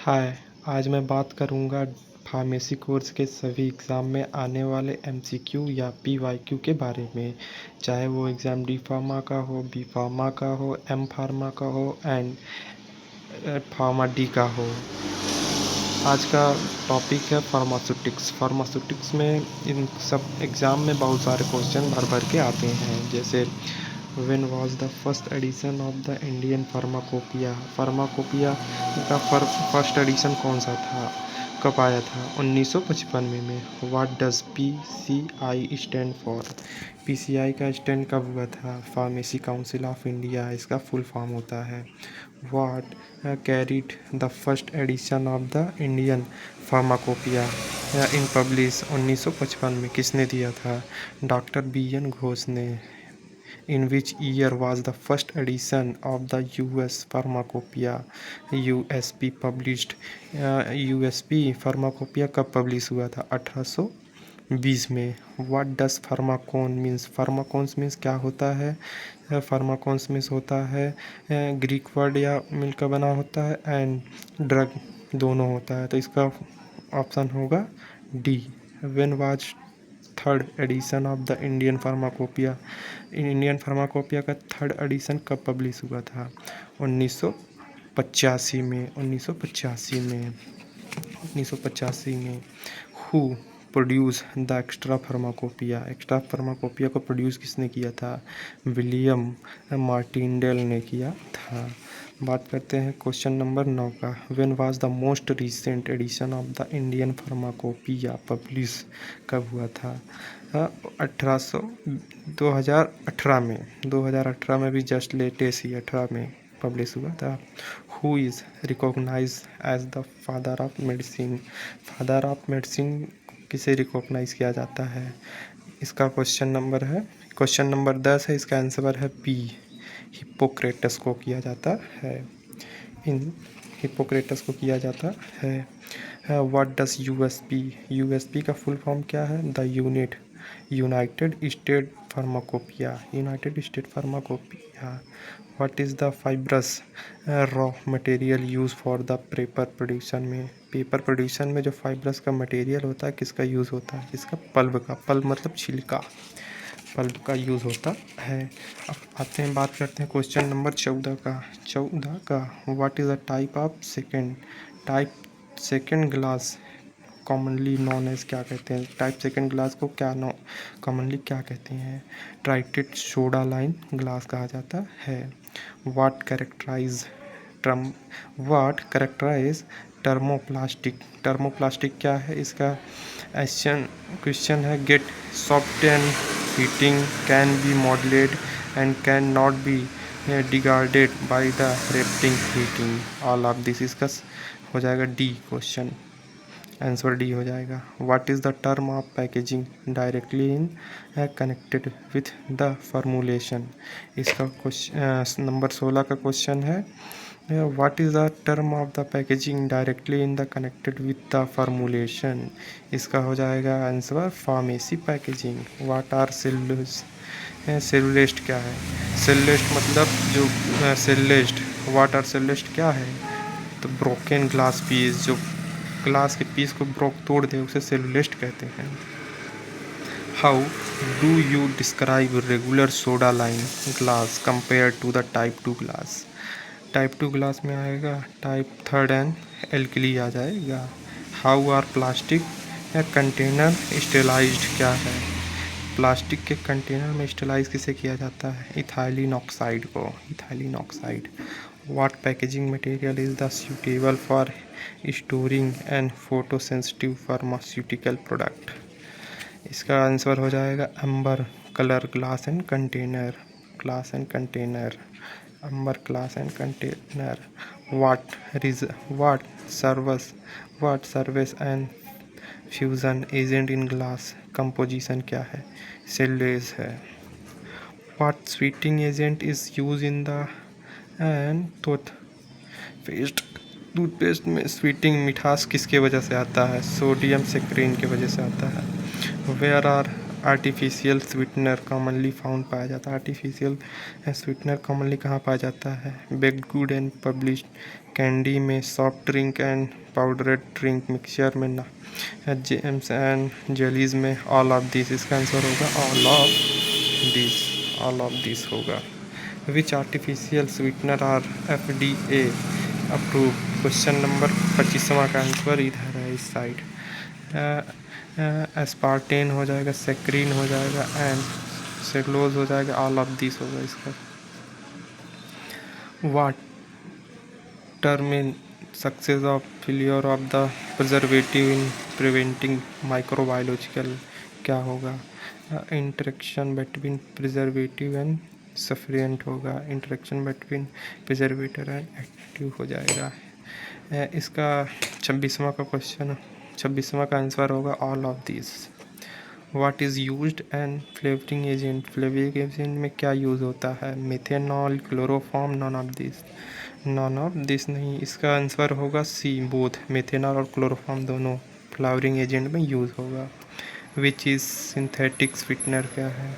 हाय। आज मैं बात करूंगा फार्मेसी कोर्स के सभी एग्ज़ाम में आने वाले एमसीक्यू या पीवाईक्यू के बारे में। चाहे वो एग्ज़ाम डी फार्मा का हो, बी फार्मा का हो, एम फार्मा का हो एंड फार्मा डी का हो। आज का टॉपिक है फार्मास्यूटिक्स। फार्मास्यूटिक्स में इन सब एग्ज़ाम में बहुत सारे क्वेश्चन भर भर के आते हैं, जैसे when was the first edition of the Indian pharmacopoeia. Pharmacopoeia का फर्स्ट एडिशन कौन सा था, कब आया था? 1995 में। What does PCI stand for. PCI का स्टैंड कब हुआ था? फार्मेसी काउंसिल ऑफ इंडिया इसका फुल फॉर्म होता है। What carried the first edition of the Indian pharmacopoeia in publish. 1955 में किसने दिया था? Doctor BN. घोष ने। In which year was the first edition of the US Pharmacopoeia USP published? USP Pharmacopoeia कब publish हुआ था? 1820 में। What does pharmacon means? Pharmacons means क्या होता है? Pharmacons means होता है ग्रीक वर्ड या मिलकर बना होता है, एंड ड्रग दोनों होता है, तो इसका ऑप्शन होगा D. When was third edition of the Indian pharmacopoeia. Indian pharmacopoeia का थर्ड एडिशन कब पब्लिश हुआ था? 1985 में। 1985 में। Who produce the extra pharmacopoeia. Extra pharmacopoeia को प्रोड्यूस किसने किया था? विलियम मार्टिनडेल ने किया था। बात करते हैं क्वेश्चन नंबर 9 का। When was the most recent edition of the Indian pharmacopoeia publish, कब हुआ था? 2018 में। 2018 में भी जस्ट लेटेस्ट ही 18 में पब्लिश हुआ था। Who is recognize as the father of medicine. Father of medicine किसे रिकॉग्नाइज किया जाता है? इसका क्वेश्चन नंबर 10 है। इसका आंसर है बी, हिप्पोक्रेटस को किया जाता है। हिप्पोक्रेटस को किया जाता है। What does USP. यूएसपी का फुल फॉर्म क्या है? The United state pharmacopoeia. United state pharmacopoeia. What is the fibrous raw material use for the paper production में। पेपर प्रोड्यूशन में जो फाइब्रस का मटेरियल होता है किसका यूज़ होता है? इसका पल्प का। पल्प मतलब छिलका, पल्प का यूज़ होता है। अब आते हैं, बात करते हैं क्वेश्चन नंबर 14 का। What is the type of second glass commonly known as, क्या कहते हैं? टाइप सेकेंड ग्लास को क्या कॉमनली क्या कहते हैं? ट्राइटेड सोडा लाइन ग्लास कहा जाता है। What characterise टर्मोप्लास्टिक। टर्मोप्लास्टिक क्या है? इसका क्वेश्चन है get soft and heating, can be moulded and can not be degraded by the repeated heating. All of this इसका हो जाएगा डी क्वेश्चन, आंसर डी हो जाएगा। What is the term of packaging directly in connected with the formulation. इसका question number 16 का question है। व्हाट is the term ऑफ द पैकेजिंग डायरेक्टली इन द कनेक्टेड विथ द फॉर्मुलेशन। इसका हो जाएगा answer pharmacy packaging. What are सेलुलेस्ट क्या है? सेलुलेस्ट मतलब जो सेलुलेस्ट। व्हाट आर सेलुलेस्ट क्या है? तो ब्रोकन ग्लास पीस, जो ग्लास के पीस को तोड़ दे उसे सेलुलेस्ट कहते हैं। How do you describe regular soda lime glass compare to the type 2 glass. Type 2 glass में आएगा टाइप थर्ड एंड एल्कली आ जाएगा। How are plastic container sterilized क्या है? प्लास्टिक के कंटेनर में स्टेलाइज किसे किया जाता है? इथाइलिन ऑक्साइड को। Ethylene oxide. What packaging material is the suitable for storing and photosensitive pharmaceutical product. इसका आंसर हो जाएगा amber colour glass and container. Amber glass and container. What service and fusion agent in glass composition क्या है? Cellulose है। What sweating agent is use in the end toothpaste में sweating मिठास किसके वजह से आता है? सोडियम सेक्रिन की वजह से आता है। Where are artificial sweetener commonly found पाया जाता है। आर्टिफिशियल स्वीटनर कॉमनली कहाँ पाया जाता है? Baked good and published, candy में, soft drink and powdered drink mixture में, ना जेम्स एंड जेलीज में, ऑल ऑफ दिस। इसका आंसर होगा all of this, all of this होगा। Which artificial sweetener are FDA approve? Question number 25वां का answer इधर है, इस साइड। एस्पार्टेन हो जाएगा, सेक्रीन हो जाएगा एंड सेलुलोज हो जाएगा, ऑल ऑफ दिस होगा इसका। वाट determine success of failure of the preservative in preventing microbiological, क्या होगा? Interaction between preservative and sufficient होगा, इंटरेक्शन बिटवीन प्रिजर्वेटर एंड एक्टिव हो जाएगा। इसका 26वां का क्वेश्चन, 26वां का आंसर होगा all of this. What is used and flavouring agent? Flavouring agent में क्या यूज़ होता है? Methanol, chloroform, none of this. None of this नहीं, इसका आंसर होगा सी, बोथ। मेथेनॉल और क्लोरोफॉर्म दोनों फ्लावरिंग एजेंट में यूज़ होगा। विच इज़ सिंथेटिक स्वीटनर क्या है?